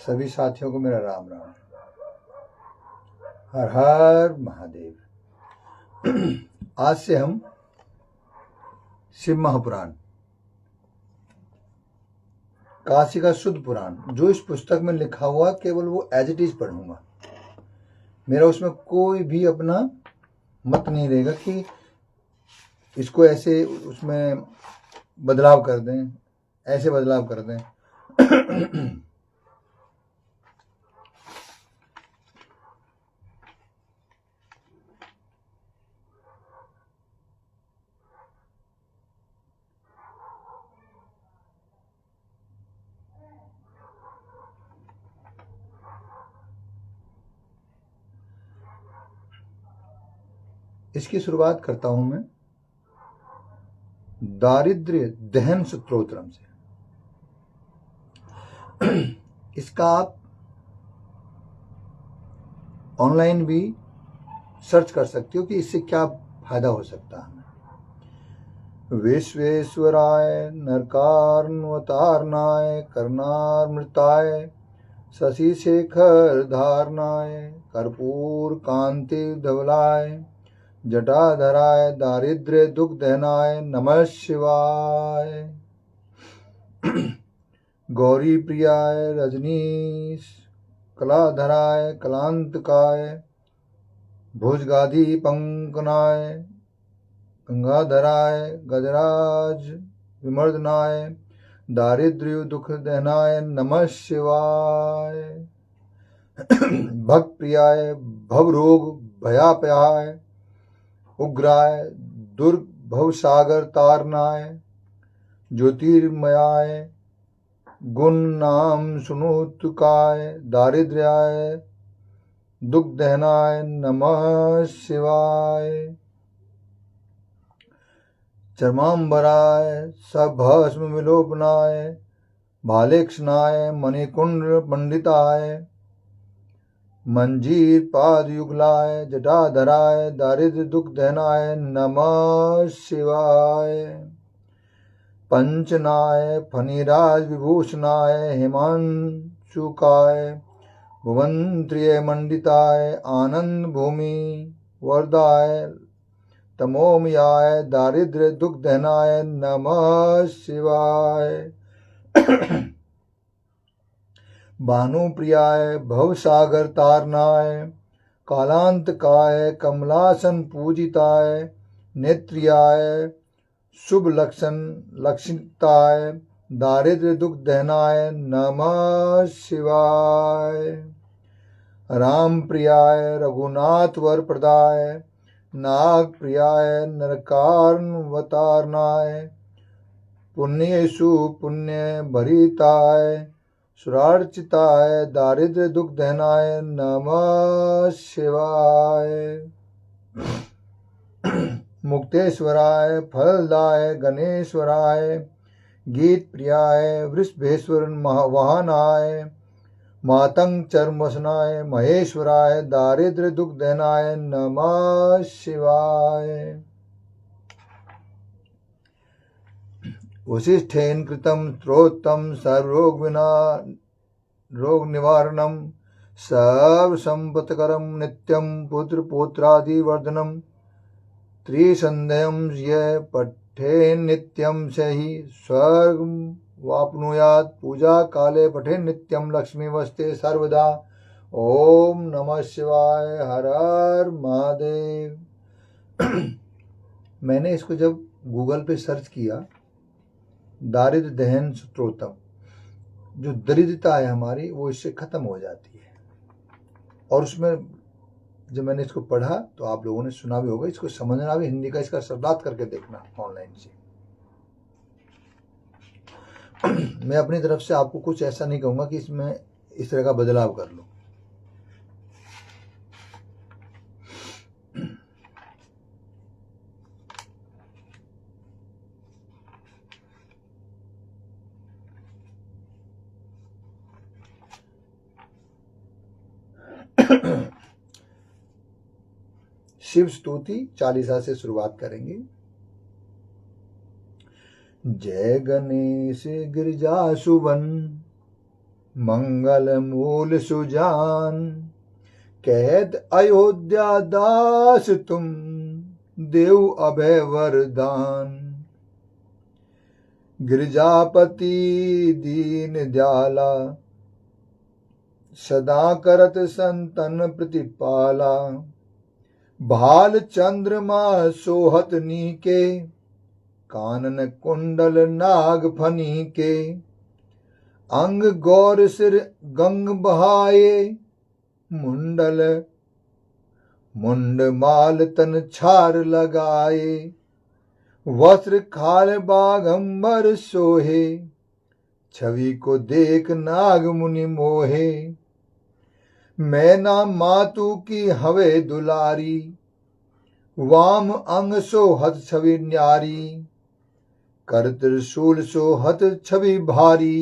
सभी साथियों को मेरा राम राम। हर हर महादेव। आज से हम शिव महापुराण, काशी का शुद्ध पुराण, जो इस पुस्तक में लिखा हुआ केवल वो एज इट इज पढ़ूंगा। मेरा उसमें कोई भी अपना मत नहीं रहेगा कि इसको ऐसे उसमें बदलाव कर दें, ऐसे बदलाव कर दें। इसकी शुरुआत करता हूं मैं दारिद्र्य दहन स्तोत्रम से। इसका आप ऑनलाइन भी सर्च कर सकते हो कि इससे क्या फायदा हो सकता है। विश्वेश्वराय नरकार्णवतारणाय कर्णामृताय शशि शेखर धारणाय कर्पूर कांति धवलाय जटाधराय दारिद्र्य दुख दहनाय नमः शिवाय। गौरी प्रियाय रजनीश कलाधराय कलांतकाय भुजगाधि पंकनाय गंगाधराय गजराज विमर्दनाय दारिद्र्य दुख दहनाय नमः शिवाय। भक्त प्रियाय भवरोग भयापयाय उग्राय दुर्भव सागर तारनाय ज्योतिर्मयाय गुण नाम सुनुतुकाय दारिद्र्याय दुख दहनाय नमः शिवाय। चर्मांबराय सभस्म विलोपनाय भालेक्षणाय मणिकुंड पंडिताय मंजीर पाद युगलाय जटाधराय दारिद्र्य दुख दहनाय नमः शिवाय। पंचनाय फणिराज विभूषणाय हिमांशुकाय भुवंत्रिय मंडिताय आनंद भूमि वरदाय तमोमयाय दारिद्र्य दुख दहनाय नमः शिवाय। भानुप्रियाय भवसागर तारनाय कालांतकाय कमलासन पूजिताय नेत्रियाय शुभ लक्षण लक्षिताय दारिद्र्य दुख दहनाय नमः शिवाय। राम प्रियाय रघुनाथ वर प्रदाय नाग प्रियाय नरकार्णवतारणाय पुण्येषु पुण्य भरिताय सुरार्चिताय दारिद्र्य दुख दहनाय नमः शिवाय। मुक्तेश्वराय फलदाय गणेश्वराय गीत प्रियाय वृषभेश्वर वाहनाय मातंग चर्मवसनाय महेश्वराय दारिद्र्य दुख दहनाय नमः शिवाय। वशिष्ठेन कृतं स्तोत्रम सर्वरोग विना रोग निवारणम सर्व संपत्करम नित्यम पुत्र पौत्रादि वर्धनम त्रिसंध्यम ये पठे नित्यम से ही स्वर्ग वाप्नुयात् पूजा काले पठे नित्यम लक्ष्मी वस्ते सर्वदा। ओम नमः शिवाय। हर हर महादेव। मैंने इसको जब गूगल पे सर्च किया, दारिद्र दहन स्तोत्रम, जो दरिद्रता है हमारी वो इससे खत्म हो जाती है। और उसमें जब मैंने इसको पढ़ा तो आप लोगों ने सुना भी होगा, इसको समझना भी, हिंदी का इसका शब्दार्थ करके देखना ऑनलाइन से। मैं अपनी तरफ से आपको कुछ ऐसा नहीं कहूंगा कि इसमें इस तरह का बदलाव कर लो। शिव स्तुति चालीसा से शुरुआत करेंगे। जय गणेश गिरिजा सुवन मंगल मूल सुजान। कहत अयोध्या दास तुम देव अभय वरदान। गिरजापति दीन दयाला सदा करत संतन प्रतिपाला। भाल चंद्रमा सोहत नीके कानन कुंडल नाग फनी के। अंग गौर सिर गंग बहाए मुंडल मुंड माल तन छार लगाए। वस्त्र खाल बागंबर सोहे छवि को देख नाग मुनि मोहे। मैना मातु की हवे दुलारी वाम अंग सोहत छवि न्यारी। कर त्रिशूल सोहत छवि भारी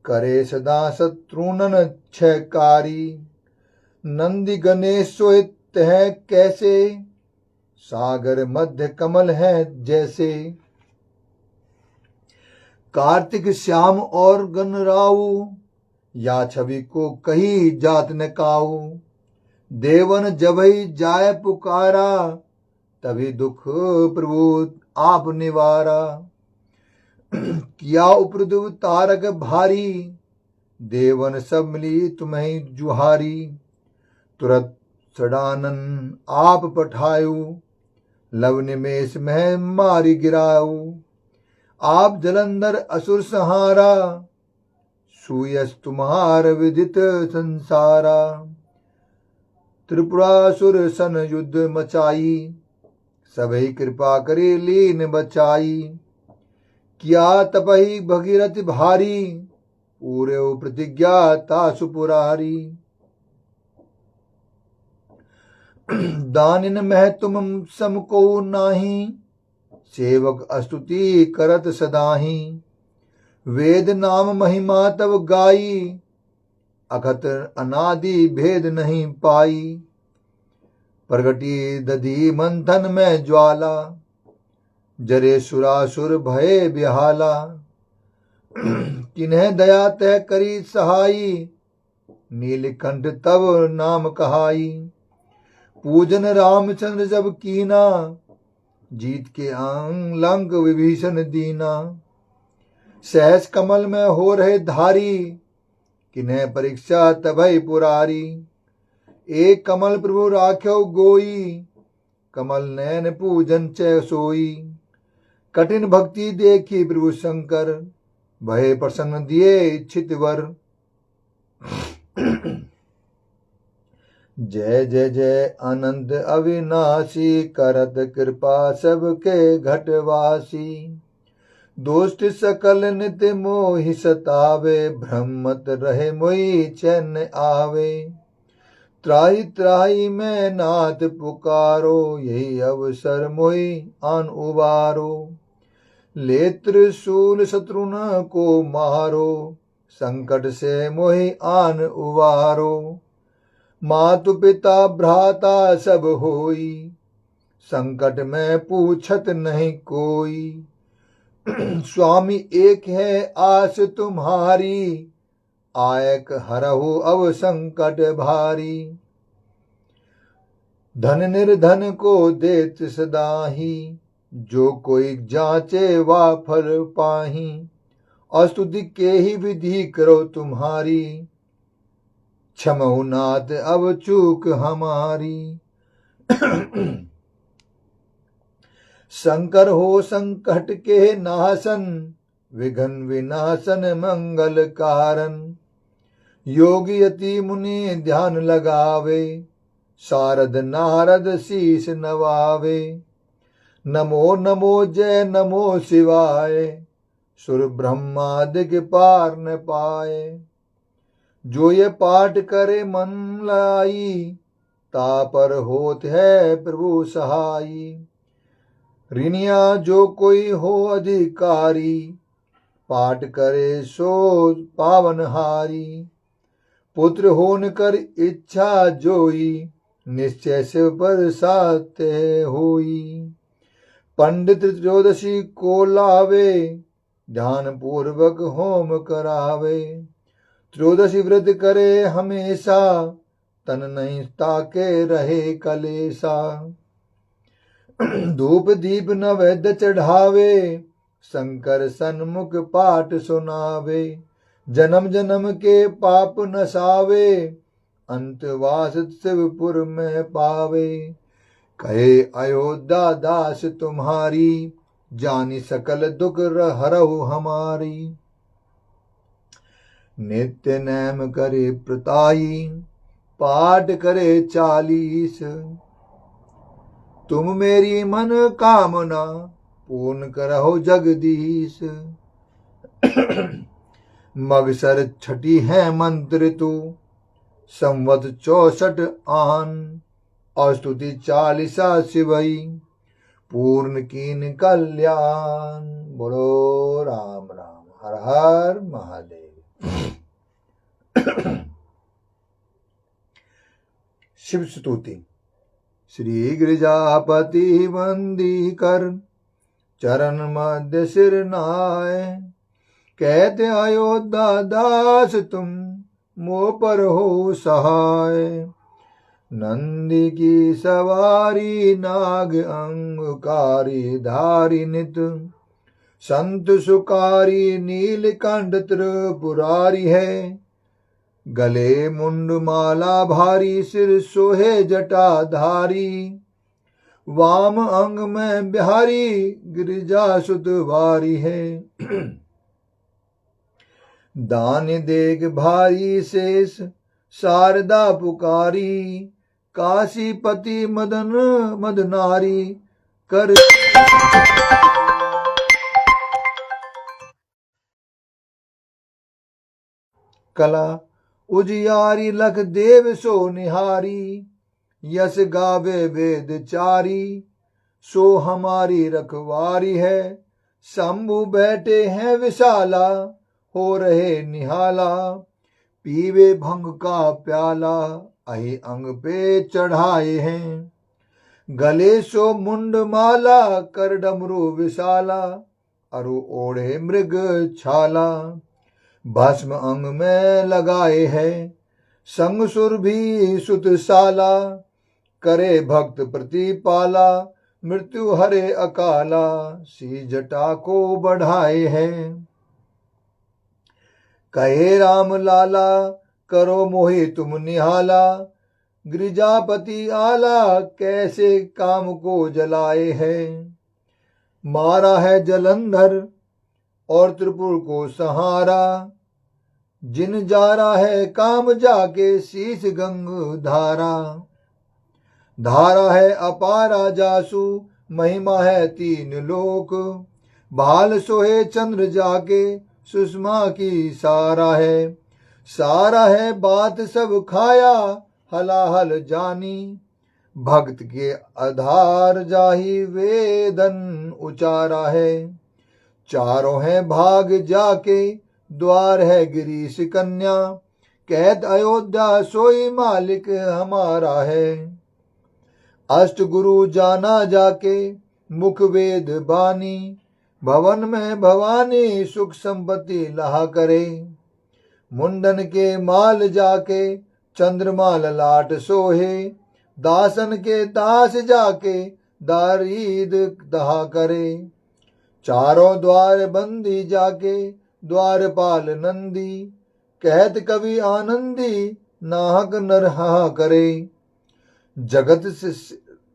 करे सदा शत्रुनन छयकारी। नंदी गणेश सोए तह कैसे सागर मध्य कमल है जैसे। कार्तिक श्याम और गणराऊ या छवि को कही जात न काऊ। देवन जबहि जाय पुकारा तभी दुख प्रभु आप निवारा। किया उपद्रव तारक भारी देवन सब मिली तुम्हें जुहारी। तुरत सडानन आप पठायु लव निमेष में मारी गिराऊ। आप जलंधर असुर संहारा सुयस तुम्हार विदित संसारा। त्रिपुरासुर सन युद्ध मचाई सभी कृपा करी लीन बचाई। किया तपहि भगीरथ भारी पूरे प्रतिज्ञा तासु पुरारी। दानिन मह तुम सम को नाही सेवक स्तुति करत सदाही। वेद नाम महिमा तब गाई अखत अनादि भेद नहीं पाई। प्रगटी दधी मंथन में ज्वाला जरे सुरासुर भये बिहाला। किन्ह दया तय करी सहाई नीलकंठ तब नाम कहाई। पूजन रामचंद्र जब कीना जीत के अंग लंक विभीषण दीना। सहस कमल में हो रहे धारी किन्ह परीक्षा तभय पुरारी। एक कमल प्रभु राख्यो गोई कमल नयन पूजन चय सोई। कठिन भक्ति देखी प्रभु शंकर भय प्रसन्न दिए इच्छित वर। जय जय जय अनंत अविनाशी करत कृपा सबके घटवासी। दोष्ट सकल नित मोहि सतावे भ्रमत रहे मोहि चैन आवे। त्राहि त्राहि में नाथ पुकारो यही अवसर मोहि आन उबारो। ले त्रिशूल शत्रुन को मारो संकट से मोहि आन उबारो। मातु पिता भ्राता सब होई संकट में पूछत नहीं कोई। स्वामी एक है आस तुम्हारी आयक हरहु अब संकट भारी। धन निर्धन को देत सदाही जो कोई जांचे वा फल पाही। अस्तुति के ही विधि करो तुम्हारी क्षमहु नाथ अब चूक हमारी। शंकर हो संकट के नाशन विघ्न विनाशन मंगल कारण। योगी यति मुनि ध्यान लगावे शारद नारद शीस नवावे। नमो नमो जय नमो शिवाय सुर ब्रह्मादिक पार न पाए। जो ये पाठ करे मन लाई तापर होत है प्रभु सहाई। ऋणिया जो कोई हो अधिकारी पाठ करे सो पावनहारी। पुत्र होन कर इच्छा जोई निश्चय से बरसाते होई। पंडित त्रयोदशी को लावे ध्यान पूर्वक होम करावे। त्रयोदशी व्रत करे हमेशा, तन नहीं ताके रहे कलेसा। धूप दीप नैवेद्य चढ़ावे, शंकर सन्मुख पाठ सुनावे। जन्म जन्म के पाप नसावे, अंतवास शिवपुर में पावे। कहे अयोध्या दास तुम्हारी, जानी सकल दुख हरहु हमारी। नित्य नेम करे प्रताई, पाठ करे 40। तुम मेरी मन कामना, पूर्ण करहो जगदीश। मगसर छठी है मंत्र तू, संवत 64 आन। और स्तुति 40 शिवई, पूर्ण कीन कल्याण। बोलो राम राम, हर हर महादेव। शिव स्तुति। श्री गिरिजापति वंदी कर, चरण मध्य सिर नाय। कहते अयोध्या दास तुम, मोह पर हो सहाय। नंदी की सवारी, नाग अंगकारी धारी नित। संत सुकारी, नीलकंठ त्रिपुरारी है। गले मुंड माला भारी, सिर सोहे जटाधारी। वाम अंग में बिहारी, गिरिजा सुतवारी है। दान देग भारी शेष, शारदा पुकारी। काशीपति मदन मदनारी, कर कला उजियारी। लख देव सो निहारी, यश गावे वेद चारी। सो हमारी रखवारी है, शंभु बैठे हैं विशाला। हो रहे निहाला, पीवे भंग का प्याला। अहि अंग पे चढ़ाए हैं, गले सो मुंड माला। कर डमरू विशाला, अरु ओढ़े मृग छाला। भस्म अंग में लगाए है, संग सुर भी सुतशाला। करे भक्त प्रतिपाला, मृत्यु हरे अकाला। सी जटा को बढ़ाए है, कहे राम लाला। करो मोहि तुम निहाला, गिरिजापति आला। कैसे काम को जलाए है, मारा है जलंधर और त्रिपुर को सहारा। जिन जारा है काम जाके, शीश गंग धारा। धारा है अपारा जासु, महिमा है 3 लोक। भाल सोहे चंद्र जाके, सुषमा की सारा है। सारा है बात सब खाया, हलाहल जानी। भक्त के आधार जाही, वेदन उचारा है। चारों है भाग जाके, द्वार है गिरीश कन्या। कहत अयोध्या सोई मालिक हमारा है। अष्ट गुरु जाना जाके, मुख वेद बानी। भवन में भवानी, सुख संपत्ति लहा करे। मुंडन के माल जाके, चंद्रमा ललाट सोहे। दासन के दास जाके, दारीद दहा करे। चारों द्वार बंदी जाके, द्वारपाल नंदी। कहत कवि आनंदी, नाहक नरहा करे।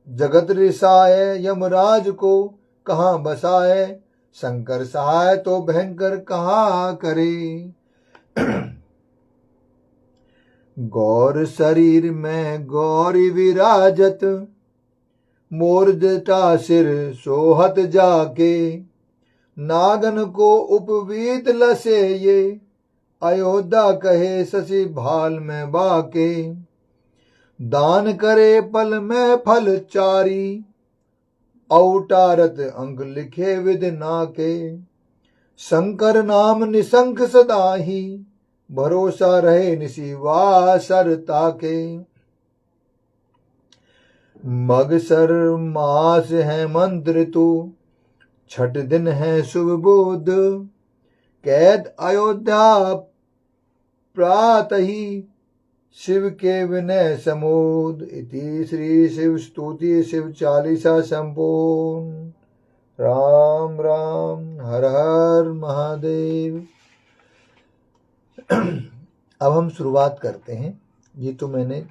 जगत रिसाए, यमराज को कहाँ बसाए। शंकर सहाय तो भयंकर कहाँ करे। गौर शरीर में गौरी विराजत, मोर जटा सिर सोहत जाके। नागन को उपवीत लसे ये, अयोध्या कहे शशि भाल में बाके। दान करे पल में फल चारी, औटारत अंक लिखे विद नाके। शंकर नाम निशंक सदाही, भरोसा रहे निशिवा सर ताके। मगसर मास है मंत्र तू, छठ दिन है शुभ बोध। कैद अयोध्या प्रातहि शिव के विनय समोद। इति श्री शिव स्तुति शिव चालीसा संपूर्ण। राम राम हर हर महादेव। अब हम शुरुआत करते हैं। ये तो मैंने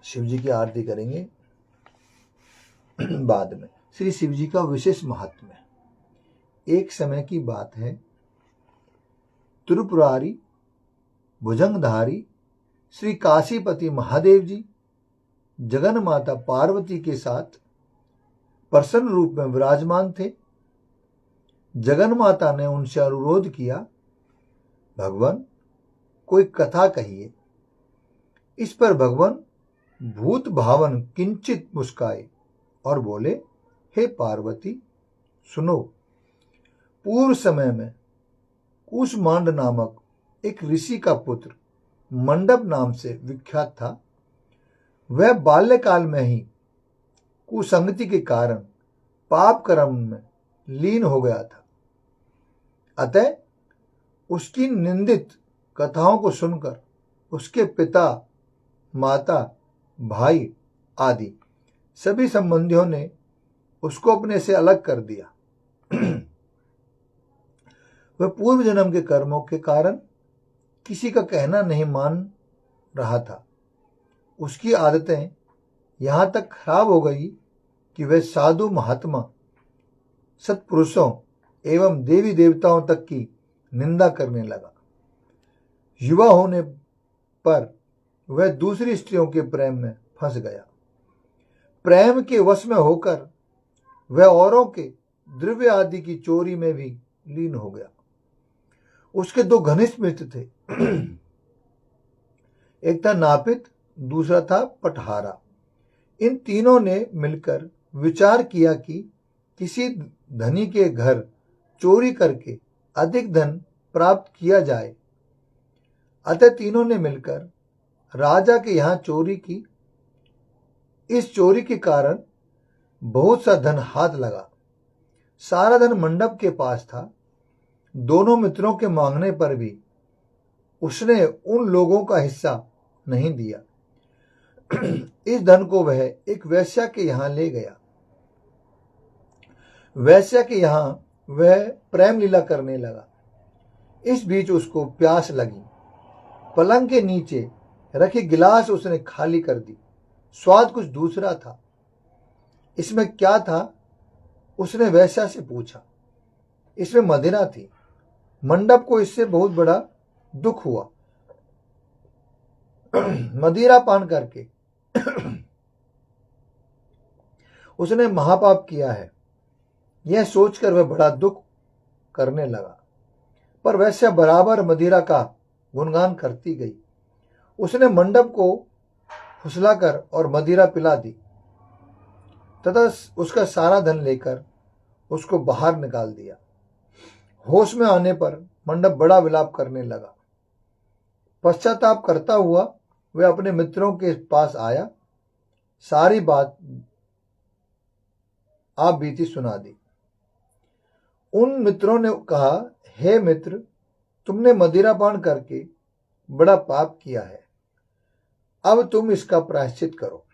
शिव जी की आरती करेंगे बाद में। श्री शिव जी का विशेष महात्म्य। एक समय की बात है, त्रिपुरारी भुजंगधारी श्री काशीपति महादेव जी जगन माता पार्वती के साथ प्रसन्न रूप में विराजमान थे। जगन माता ने उनसे अनुरोध किया, भगवान कोई कथा कहिए। इस पर भगवान भूत भावन किंचित मुस्काए और बोले, हे पार्वती सुनो। पूर्व समय में कुष्मांड नामक एक ऋषि का पुत्र मंडप नाम से विख्यात था। वह बाल्यकाल में ही कुसंगति के कारण पाप कर्म में लीन हो गया था। अतः उसकी निंदित कथाओं को सुनकर उसके पिता, माता, भाई आदि सभी संबंधियों ने उसको अपने से अलग कर दिया। वह पूर्व जन्म के कर्मों के कारण किसी का कहना नहीं मान रहा था। उसकी आदतें यहां तक खराब हो गई कि वह साधु महात्मा, सत्पुरुषों एवं देवी देवताओं तक की निंदा करने लगा। युवा होने पर वह दूसरी स्त्रियों के प्रेम में फंस गया। प्रेम के वश में होकर वह औरों के द्रव्य आदि की चोरी में भी लीन हो गया। उसके दो घनिष्ठ मित्र थे। एक था नापित, दूसरा था पटहारा। इन तीनों ने मिलकर विचार किया कि किसी धनी के घर चोरी करके अधिक धन प्राप्त किया जाए। अतः तीनों ने मिलकर राजा के यहां चोरी की। इस चोरी के कारण बहुत सा धन हाथ लगा। सारा धन मंडप के पास था। दोनों मित्रों के मांगने पर भी उसने उन लोगों का हिस्सा नहीं दिया। इस धन को वह एक वेश्या के यहां ले गया। वेश्या के यहां वह प्रेम लीला करने लगा। इस बीच उसको प्यास लगी। पलंग के नीचे रखी गिलास उसने खाली कर दी। स्वाद कुछ दूसरा था। इसमें क्या था? उसने वेश्या से पूछा। इसमें मदिरा थी। मंडप को इससे बहुत बड़ा दुख हुआ। मदिरा पान करके उसने महापाप किया है, यह सोचकर वह बड़ा दुख करने लगा। पर वैसे बराबर मदिरा का गुणगान करती गई। उसने मंडप को फुसलाकर और मदिरा पिला दी तथा उसका सारा धन लेकर उसको बाहर निकाल दिया। होश में आने पर मंडप बड़ा विलाप करने लगा। पश्चाताप करता हुआ वह अपने मित्रों के पास आया। सारी बात आप बीती सुना दी। उन मित्रों ने कहा, हे मित्र, तुमने मदिरा पान करके बड़ा पाप किया है। अब तुम इसका प्रायश्चित करो।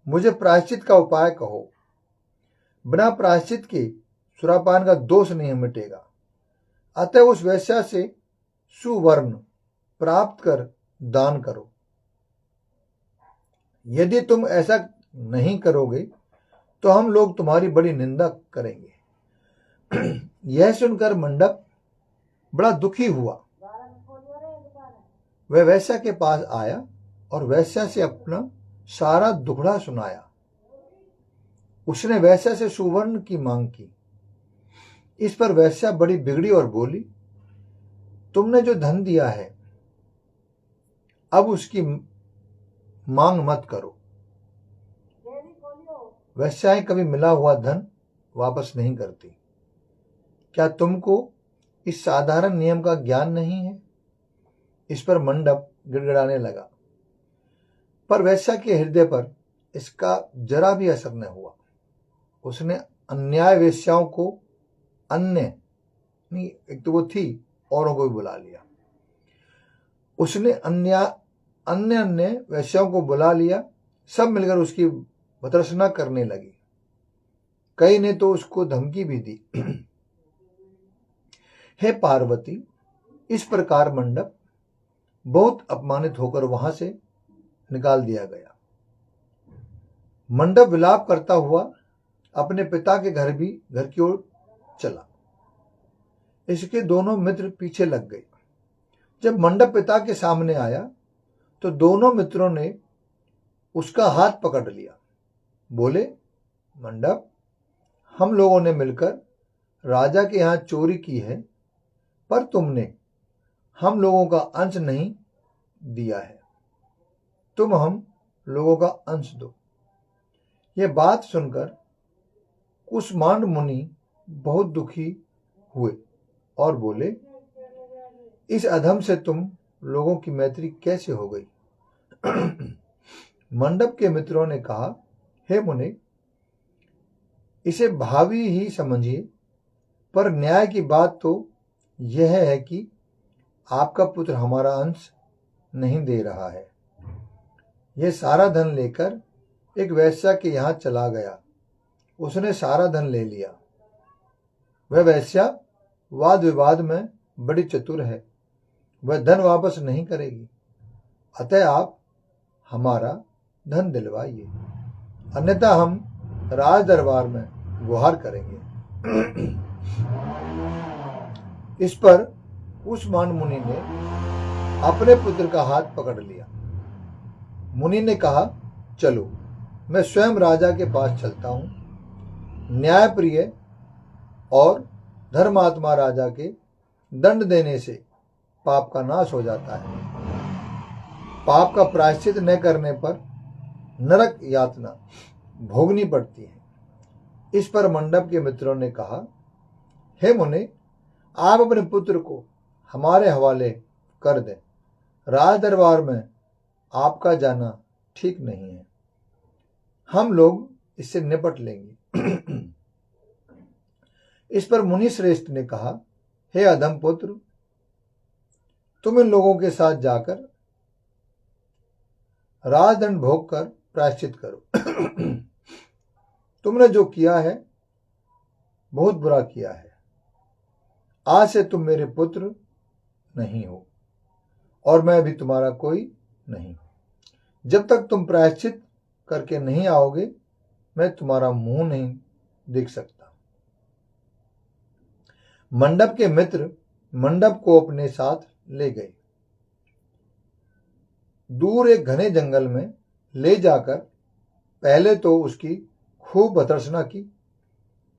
मुझे प्रायश्चित का उपाय कहो। बिना प्रायश्चित के सुरापान का दोष नहीं मिटेगा। अतः उस वेश्या से सुवर्ण प्राप्त कर दान करो। यदि तुम ऐसा नहीं करोगे तो हम लोग तुम्हारी बड़ी निंदा करेंगे। यह सुनकर मंडप बड़ा दुखी हुआ। वह वेश्या के पास आया और वेश्या से अपना सारा दुखड़ा सुनाया। उसने वेश्या से सुवर्ण की मांग की। इस पर वेश्या बड़ी बिगड़ी और बोली, तुमने जो धन दिया है अब उसकी मांग मत करो। वेश्याएं कभी मिला हुआ धन वापस नहीं करती। क्या तुमको इस साधारण नियम का ज्ञान नहीं है? इस पर मंडप गिड़गिड़ाने लगा। पर वेश्या के हृदय पर इसका जरा भी असर न हुआ। उसने अन्याय वेश्याओं को अन्य नहीं, एक तो वो थी, औरों को भी बुला लिया। उसने अन्य अन्य वैश्यों को बुला लिया। सब मिलकर उसकी भर्त्सना करने लगी। कई ने तो उसको धमकी भी दी। हे पार्वती, इस प्रकार मंडप बहुत अपमानित होकर वहां से निकाल दिया गया। मंडप विलाप करता हुआ अपने पिता के घर की ओर चला। इसके दोनों मित्र पीछे लग गए। जब मंडप पिता के सामने आया तो दोनों मित्रों ने उसका हाथ पकड़ लिया। बोले, मंडप, हम लोगों ने मिलकर राजा के यहां चोरी की है, पर तुमने हम लोगों का अंश नहीं दिया है। तुम हम लोगों का अंश दो। यह बात सुनकर कुष्मांड मुनि बहुत दुखी हुए और बोले, इस अधम से तुम लोगों की मैत्री कैसे हो गई? मंडप के मित्रों ने कहा, हे मुनि, इसे भावी ही समझिए, पर न्याय की बात तो यह है कि आपका पुत्र हमारा अंश नहीं दे रहा है। यह सारा धन लेकर एक वैश्या के यहां चला गया। उसने सारा धन ले लिया। वह वैश्या वाद विवाद में बड़ी चतुर है। वह धन वापस नहीं करेगी। अतः आप हमारा धन दिलवाइए, अन्यथा हम राज दरबार में गुहार करेंगे। इस पर कुष्मांड मुनि ने अपने पुत्र का हाथ पकड़ लिया। मुनि ने कहा, चलो, मैं स्वयं राजा के पास चलता हूं। न्यायप्रिय और धर्मात्मा राजा के दंड देने से पाप का नाश हो जाता है। पाप का प्रायश्चित न करने पर नरक यातना भोगनी पड़ती है। इस पर मंडप के मित्रों ने कहा, हे मुनि, आप अपने पुत्र को हमारे हवाले कर दें। राज दरबार में आपका जाना ठीक नहीं है। हम लोग इससे निपट लेंगे। इस पर मुनि श्रेष्ठ ने कहा, हे अधम पुत्र, तुम इन लोगों के साथ जाकर राजदंड भोग कर प्रायश्चित करो। तुमने जो किया है बहुत बुरा किया है। आज से तुम मेरे पुत्र नहीं हो और मैं भी तुम्हारा कोई नहीं हूं। जब तक तुम प्रायश्चित करके नहीं आओगे, मैं तुम्हारा मुंह नहीं देख सकता। मंडप के मित्र मंडप को अपने साथ ले गए। दूर एक घने जंगल में ले जाकर पहले तो उसकी खूब भर्त्सना की,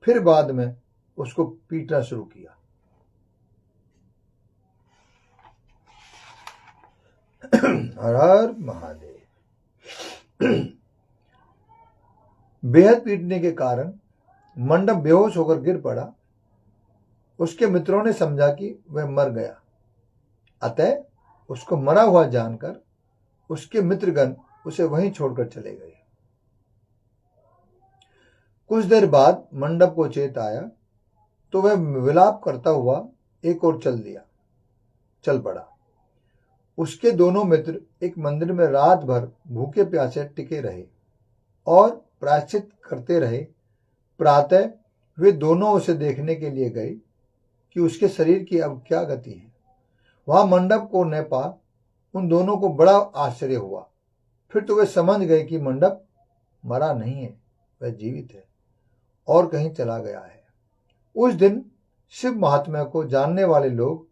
फिर बाद में उसको पीटना शुरू किया। हर हर महादेव। बेहद पीटने के कारण मंडप बेहोश होकर गिर पड़ा। उसके मित्रों ने समझा कि वह मर गया। अतः उसको मरा हुआ जानकर उसके मित्रगण उसे वहीं छोड़कर चले गए। कुछ देर बाद मंडप को चेत आया तो वह विलाप करता हुआ एक ओर चल पड़ा। उसके दोनों मित्र एक मंदिर में रात भर भूखे प्यासे टिके रहे और प्रायश्चित करते रहे। प्रातः वे दोनों उसे देखने के लिए गए कि उसके शरीर की अब क्या गति है। वहां मंडप को न पा उन दोनों को बड़ा आश्चर्य हुआ। फिर तो वे समझ गए कि मंडप मरा नहीं है, वह जीवित है और कहीं चला गया है। उस दिन शिव महात्म्य को जानने वाले लोग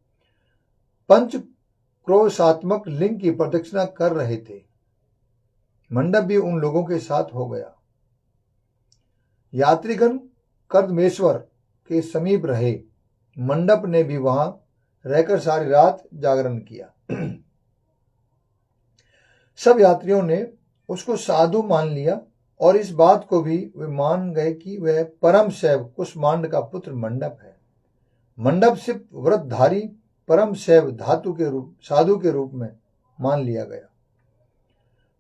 पंच क्रोशात्मक लिंग की प्रदक्षिणा कर रहे थे। मंडप भी उन लोगों के साथ हो गया। यात्रीगण कर्दमेश्वर के समीप रहे। मंडप ने भी वहां रहकर सारी रात जागरण किया। सब यात्रियों ने उसको साधु मान लिया और इस बात को भी वे मान गए कि वह परम शैव कुष्मांड का पुत्र मंडप है। मंडप सिर्फ व्रतधारी परम शैव साधु के रूप में मान लिया गया।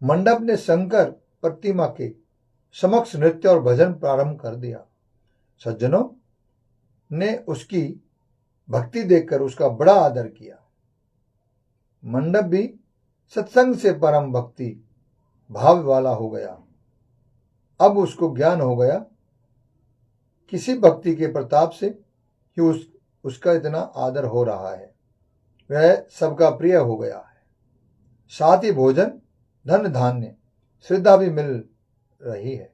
मंडप ने शंकर प्रतिमा के समक्ष नृत्य और भजन प्रारंभ कर दिया। सज्जनों ने उसकी भक्ति देखकर उसका बड़ा आदर किया। मंडप भी सत्संग से परम भक्ति भाव वाला हो गया। अब उसको ज्ञान हो गया किसी भक्ति के प्रताप से कि उसका इतना आदर हो रहा है, वह सबका प्रिय हो गया है। साथ ही भोजन, धन धान्य, श्रद्धा भी मिल रही है।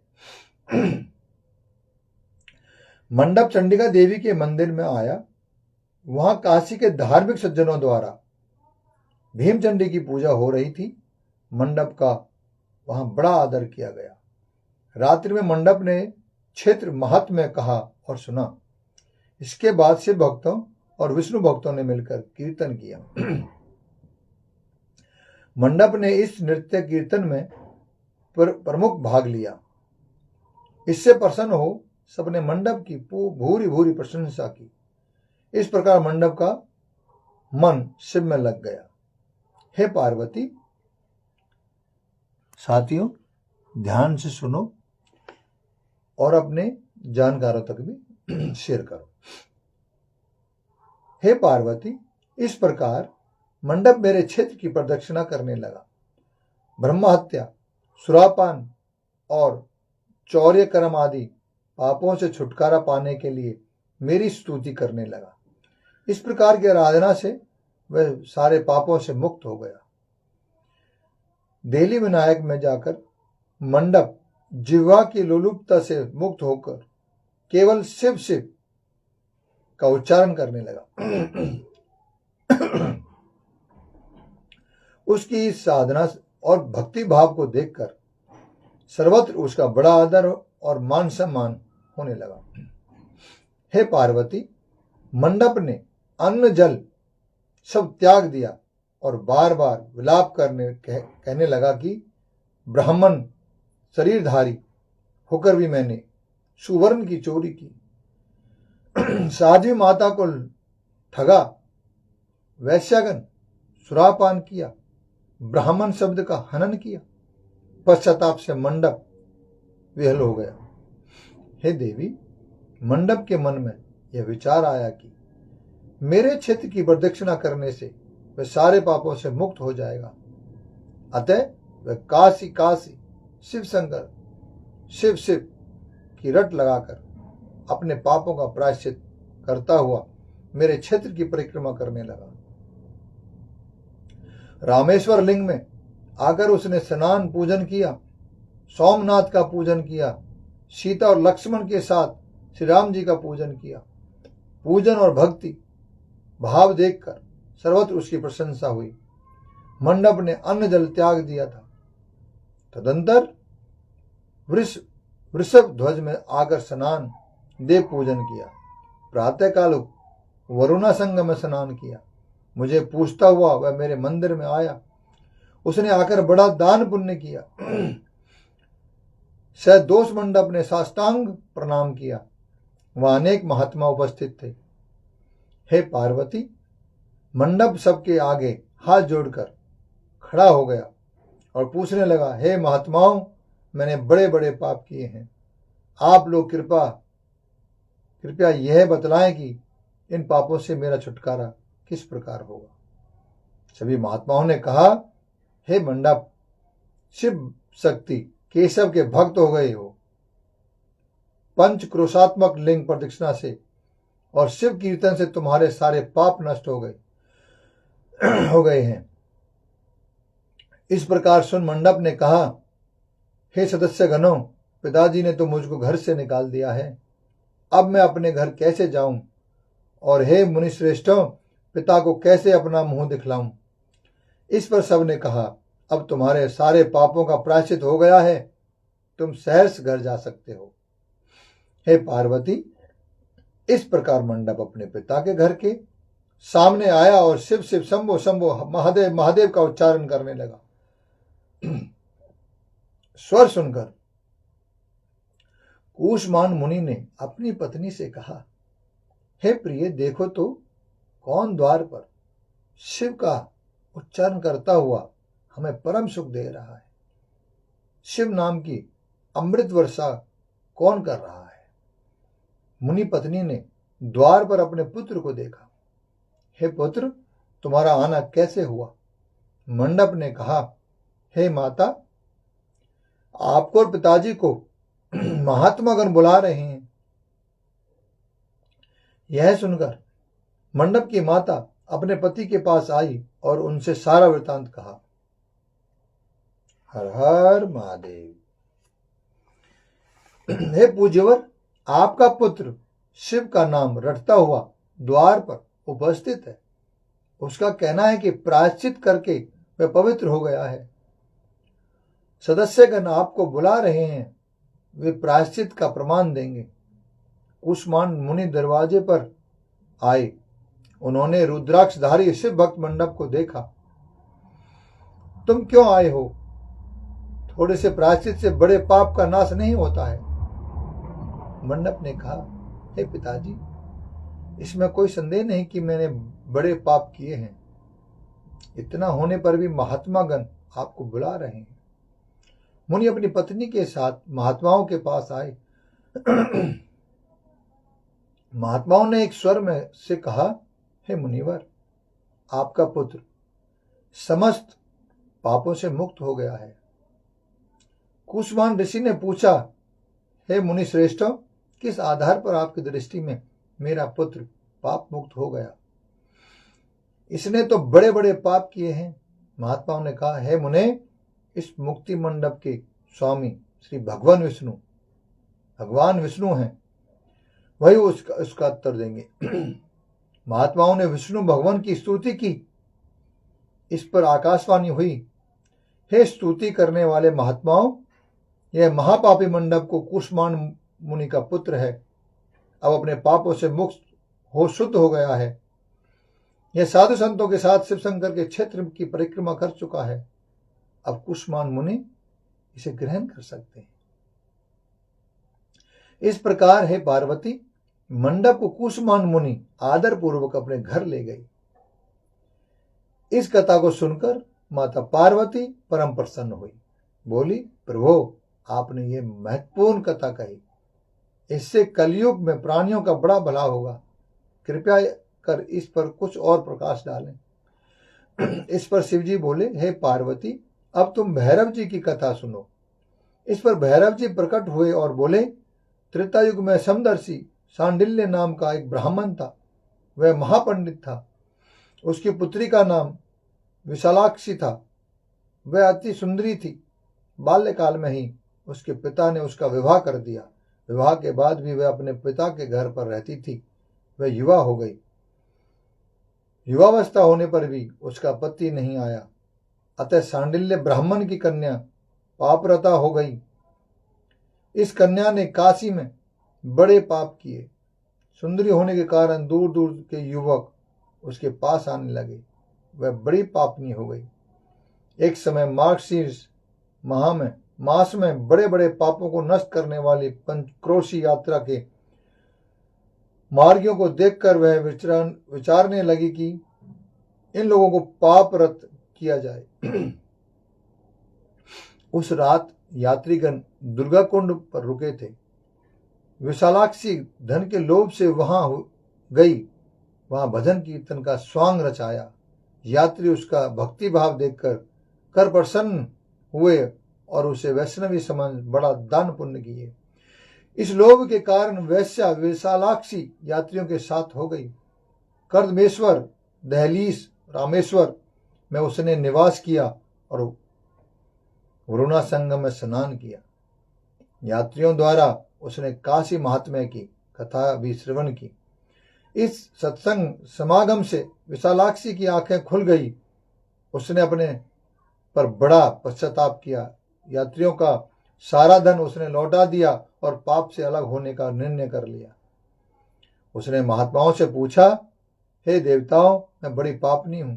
मंडप चंडिका देवी के मंदिर में आया। वहां काशी के धार्मिक सज्जनों द्वारा भीमचंडी की पूजा हो रही थी। मंडप का वहां बड़ा आदर किया गया। रात्रि में मंडप ने क्षेत्र महात्म्य कहा और सुना। इसके बाद शिव भक्तों और विष्णु भक्तों ने मिलकर कीर्तन किया। मंडप ने इस नृत्य कीर्तन में प्रमुख भाग लिया। इससे प्रसन्न हो सबने मंडप की भूरी भूरी प्रशंसा की। इस प्रकार मंडप का मन शिव में लग गया। हे पार्वती, साथियों ध्यान से सुनो और अपने जानकारों तक भी शेयर करो। हे पार्वती, इस प्रकार मंडप मेरे क्षेत्र की प्रदक्षिणा करने लगा। ब्रह्महत्या, सुरापान और चौर्य कर्म आदि पापों से छुटकारा पाने के लिए मेरी स्तुति करने लगा। इस प्रकार की आराधना से वह सारे पापों से मुक्त हो गया। देली विनायक में जाकर मंडप जिह्वा की लोलुपता से मुक्त होकर केवल शिव शिव का उच्चारण करने लगा। उसकी इस साधना और भक्ति भाव को देखकर सर्वत्र उसका बड़ा आदर और मान सम्मान होने लगा। हे पार्वती, मंडप ने अन्न जल सब त्याग दिया और बार बार विलाप कहने लगा कि ब्राह्मण शरीरधारी होकर भी मैंने सुवर्ण की चोरी की, साध्वी माता को ठगा, वैश्यागन सुरापान किया, ब्राह्मण शब्द का हनन किया। पश्चाताप से मंडप विहल हो गया। हे देवी, मंडप के मन में यह विचार आया कि मेरे क्षेत्र की प्रदक्षिणा करने से वह सारे पापों से मुक्त हो जाएगा। अतः वह काशी काशी शिव शंकर शिव शिव की रट लगाकर अपने पापों का प्रायश्चित करता हुआ मेरे क्षेत्र की परिक्रमा करने लगा। रामेश्वर लिंग में आकर उसने स्नान पूजन किया, सोमनाथ का पूजन किया, सीता और लक्ष्मण के साथ श्री राम जी का पूजन किया। पूजन और भक्ति भाव देखकर सर्वत्र उसकी प्रशंसा हुई। मंडप ने अन्न जल त्याग दिया था। तदंतर वृषभ ध्वज में आकर स्नान देव पूजन किया। प्रातःकाल वरुणा संग में स्नान किया। मुझे पूछता हुआ वह मेरे मंदिर में आया। उसने आकर बड़ा दान पुण्य किया। सदोष मंडप ने साष्टांग प्रणाम किया। वहां अनेक महात्मा उपस्थित थे। हे पार्वती, मंडप सबके आगे हाथ जोड़कर खड़ा हो गया और पूछने लगा, हे महात्माओं, मैंने बड़े बड़े पाप किए हैं। आप लोग कृपया यह बतलाएं कि इन पापों से मेरा छुटकारा किस प्रकार होगा। सभी महात्माओं ने कहा, हे मंडप, शिव शक्ति केशव के भक्त हो गए हो। पंच क्रोशात्मक लिंग प्रदक्षिणा से और शिव कीर्तन से तुम्हारे सारे पाप नष्ट हो गए हैं। इस प्रकार सुन मंडप ने कहा, हे सदस्य गणों, पिताजी ने तो मुझको घर से निकाल दिया है। अब मैं अपने घर कैसे जाऊं? और हे मुनिश्रेष्ठों, पिता को कैसे अपना मुंह दिखलाऊं? इस पर सब ने कहा, अब तुम्हारे सारे पापों का प्रायश्चित हो गया है, तुम सहर्ष घर जा सकते हो। हे पार्वती, इस प्रकार मंडप अपने पिता के घर के सामने आया और शिव शिव शंभो शंभो महादेव महादेव का उच्चारण करने लगा। स्वर सुनकर कूष्मान मुनि ने अपनी पत्नी से कहा, हे प्रिय, देखो तो कौन द्वार पर शिव का उच्चारण करता हुआ हमें परम सुख दे रहा है। शिव नाम की अमृत वर्षा कौन कर रहा है? मुनि पत्नी ने द्वार पर अपने पुत्र को देखा। हे पुत्र, तुम्हारा आना कैसे हुआ? मंडप ने कहा, हे माता, आपको और पिताजी को महात्मागण बुला रहे हैं। यह सुनकर मंडप की माता अपने पति के पास आई और उनसे सारा वृतांत कहा। हर हर महादेव। हे पूज्यवर, आपका पुत्र शिव का नाम रटता हुआ द्वार पर उपस्थित है। उसका कहना है कि प्रायश्चित करके वह पवित्र हो गया है। सदस्यगण आपको बुला रहे हैं, वे प्रायश्चित का प्रमाण देंगे। कुष्मांड मुनि दरवाजे पर आए। उन्होंने रुद्राक्षधारी शिव भक्त मंडप को देखा। तुम क्यों आए हो? थोड़े से प्रायश्चित से बड़े पाप का नाश नहीं होता है। मंडप ने कहा, हे पिताजी, इसमें कोई संदेह नहीं कि मैंने बड़े पाप किए हैं। इतना होने पर भी महात्मागण आपको बुला रहे हैं। मुनि अपनी पत्नी के साथ महात्माओं के पास आए। महात्माओं ने एक स्वर में से कहा, हे मुनिवर, आपका पुत्र समस्त पापों से मुक्त हो गया है। कुष्मांड ऋषि ने पूछा, हे मुनि श्रेष्ठ, किस आधार पर आपकी दृष्टि में मेरा पुत्र पाप मुक्त हो गया? इसने तो बड़े बड़े पाप किए हैं। महात्माओं ने कहा, हे मुने, इस मुक्ति मंडप के स्वामी श्री भगवान विष्णु हैं, वही उसका उत्तर देंगे। महात्माओं ने विष्णु भगवान की स्तुति की। इस पर आकाशवाणी हुई, हे स्तुति करने वाले महात्माओं, यह महापापी मंडप को कुष्मांड मुनि का पुत्र है। अब अपने पापों से मुक्त हो शुद्ध हो गया है। यह साधु संतों के साथ शिव शंकर के क्षेत्र की परिक्रमा कर चुका है। अब कुष्मांड मुनि इसे ग्रहण कर सकते हैं। इस प्रकार हे पार्वती, मंडप को कुष्मांड मुनि आदर पूर्वक अपने घर ले गई। इस कथा को सुनकर माता पार्वती परम प्रसन्न हुई। बोली, प्रभु, आपने ये महत्वपूर्ण कथा कही। इससे कलयुग में प्राणियों का बड़ा भला होगा। कृपया कर इस पर कुछ और प्रकाश डालें। इस पर शिवजी बोले, हे पार्वती, अब तुम भैरव जी की कथा सुनो। इस पर भैरव जी प्रकट हुए और बोले, त्रेता युग में समदर्शी सांडिल्य नाम का एक ब्राह्मण था। वह महापंडित था। उसकी पुत्री का नाम विशालाक्षी था। वह अति सुंदरी थी। बाल्यकाल में ही उसके पिता ने उसका विवाह कर दिया। विवाह के बाद भी वह अपने पिता के घर पर रहती थी। वह युवा हो गई। युवावस्था होने पर भी उसका पति नहीं आया। अतः सांडिल्य ब्राह्मण की कन्या पापरता हो गई। इस कन्या ने काशी में बड़े पाप किए। सुंदरी होने के कारण दूर दूर के युवक उसके पास आने लगे। वह बड़ी पापनी हो गई। एक समय मार्गशीर्ष मास में बड़े बड़े पापों को नष्ट करने वाली पंचक्रोशी यात्रा के मार्गियों को देखकर वह विचारने लगी कि इन लोगों को पापरत किया जाए। उस रात यात्रीगण दुर्गा कुंड पर रुके थे। विशालाक्षी धन के लोभ से वहां गई। वहां भजन कीर्तन का स्वांग रचाया। यात्री उसका भक्ति भाव देखकर कर प्रसन्न हुए और उसे वैष्णवी समझ बड़ा दान पुण्य किए। इस लोभ के कारण वैश्या विशालाक्षी यात्रियों के साथ हो गई। कर्दमेश्वर, दहलीस, रामेश्वर में उसने निवास किया और वरुणा संगम में स्नान किया। यात्रियों द्वारा उसने काशी महात्म्य की कथा भी श्रवण की। इस सत्संग समागम से विशालाक्षी की आंखें खुल गई। उसने अपने पर बड़ा पश्चाताप किया। यात्रियों का सारा धन उसने लौटा दिया और पाप से अलग होने का निर्णय कर लिया। उसने महात्माओं से पूछा, हे देवताओं, मैं बड़ी पापनी हूं,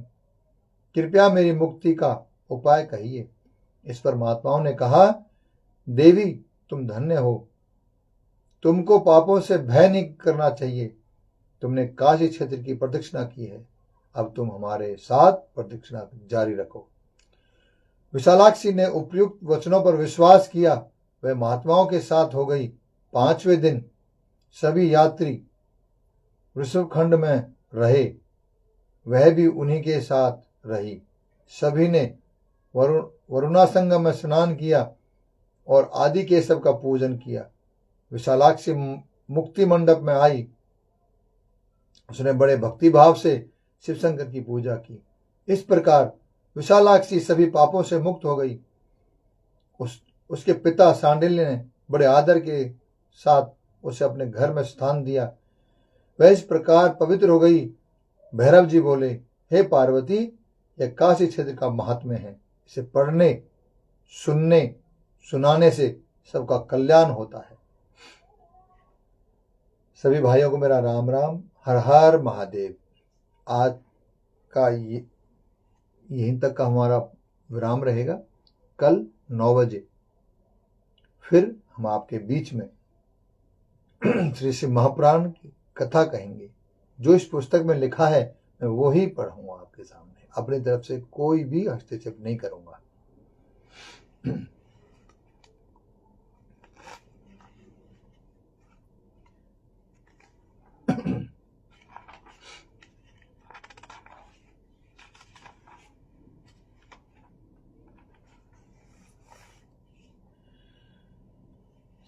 कृपया मेरी मुक्ति का उपाय कहिए। इस पर महात्माओं ने कहा, देवी, तुम धन्य हो। तुमको पापों से भय नहीं करना चाहिए। तुमने काशी क्षेत्र की प्रदक्षिणा की है। अब तुम हमारे साथ प्रदक्षिणा जारी रखो। विशालाक्षी ने उपयुक्त वचनों पर विश्वास किया। वह महात्माओं के साथ हो गई। 5वें दिन सभी यात्री ऋषभखंड में रहे। वह भी उन्हीं के साथ रही। सभी ने वरुणासंगम में स्नान किया और आदि केशव का पूजन किया। विशालाक्षी मुक्ति मंडप में आई। उसने बड़े भक्ति भाव से शिव शंकर की पूजा की। इस प्रकार विशालाक्षी सभी पापों से मुक्त हो गई। उसके पिता सांडिल्य ने बड़े आदर के साथ उसे अपने घर में स्थान दिया। वह इस प्रकार पवित्र हो गई। भैरव जी बोले, हे पार्वती, यह काशी क्षेत्र का महात्म्य है। इसे पढ़ने, सुनने, सुनाने से सबका कल्याण होता है। सभी भाइयों को मेरा राम राम। हर हर महादेव। आज का यहीं तक का हमारा विराम रहेगा। कल 9 बजे फिर हम आपके बीच में श्री शिव महापुराण की कथा कहेंगे। जो इस पुस्तक में लिखा है मैं वो ही पढ़ूंगा आपके सामने। अपनी तरफ से कोई भी हस्तक्षेप नहीं करूंगा।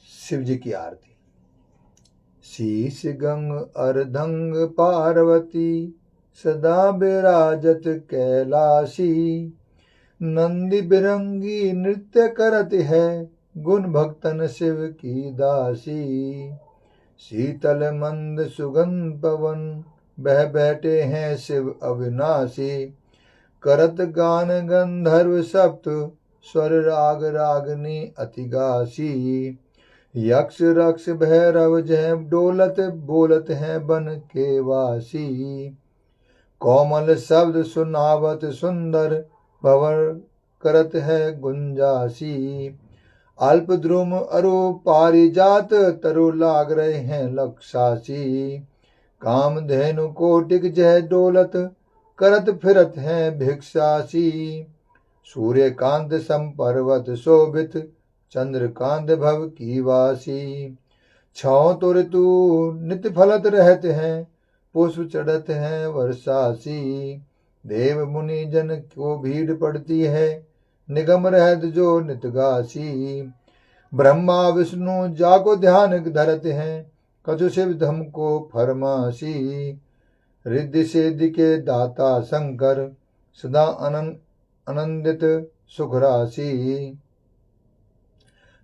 शिव जी की आरती। शीश गंग अर्धंग पार्वती, सदा विराजत कैलाशी। नंदी बिरंगी नृत्य करत है, गुण भक्तन शिव की दासी। शीतल मंद सुगंध पवन, बह बैठे हैं शिव अविनाशी। करत गान गंधर्व सप्त, स्वर राग रागनी अति गासी। यक्ष रक्ष भैरव जय डोलत, बोलत हैं बन के वासी। कोमल शब्द सुनावत सुंदर, भवर करत है गुंजासी। अल्प द्रुम अरु पारिजात, तरु लाग रहे हैं लक्षासी। कामधेनु कोटिक जय डोलत, करत फिरत हैं भिक्षासी। सूर्यकांत संपर्वत शोभित, चंद्रकांत भव की वासी। छाओ तो ऋतु नित्य फलत रहते हैं, पुष्प चढ़त हैं वर्षासी। देव मुनि जन को भीड़ पड़ती है, निगम रहत जो नित गासी। ब्रह्मा विष्णु जाको ध्यान धरते हैं, कछु शिव धम को फरमासी। रिद्धि सिद्धि के दाता शंकर, सदा आनंदित सुख राशि।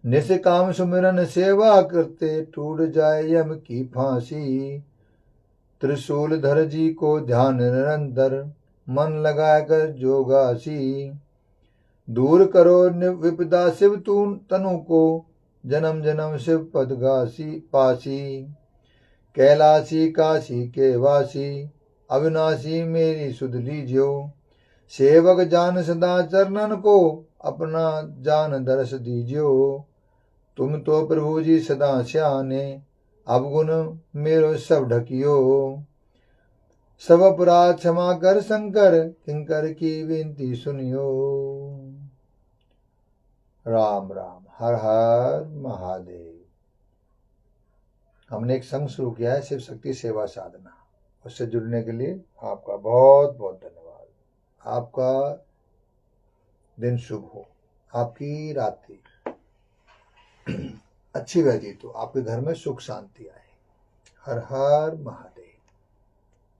निष्काम सुमिरन सेवा करते, टूट जाए यम की फांसी। त्रिशूल धर जी को ध्यान निरंतर, मन लगाकर जोगासी। दूर करो विपदा शिव तनु को, जन्म जन्म शिव पद गासी पासी। कैलाशी काशी के वासी, अविनाशी मेरी सुध लीजियो। सेवक जान सदा चरणन को, अपना जान दरस दीजियो। तुम तो प्रभु जी सदा श्याने, अवगुण मेरो सब ढकियो। सब अपराध क्षमा कर शंकर, किंकर की विनती सुनियो। राम राम। हर हर महादेव। हमने एक संघ शुरू किया है, शिव शक्ति सेवा साधना। उससे जुड़ने के लिए आपका बहुत बहुत धन्यवाद। आपका दिन शुभ हो, आपकी रात्रि अच्छी व्यतीत हो, आपके घर में सुख शांति आए। हर हर महादेव।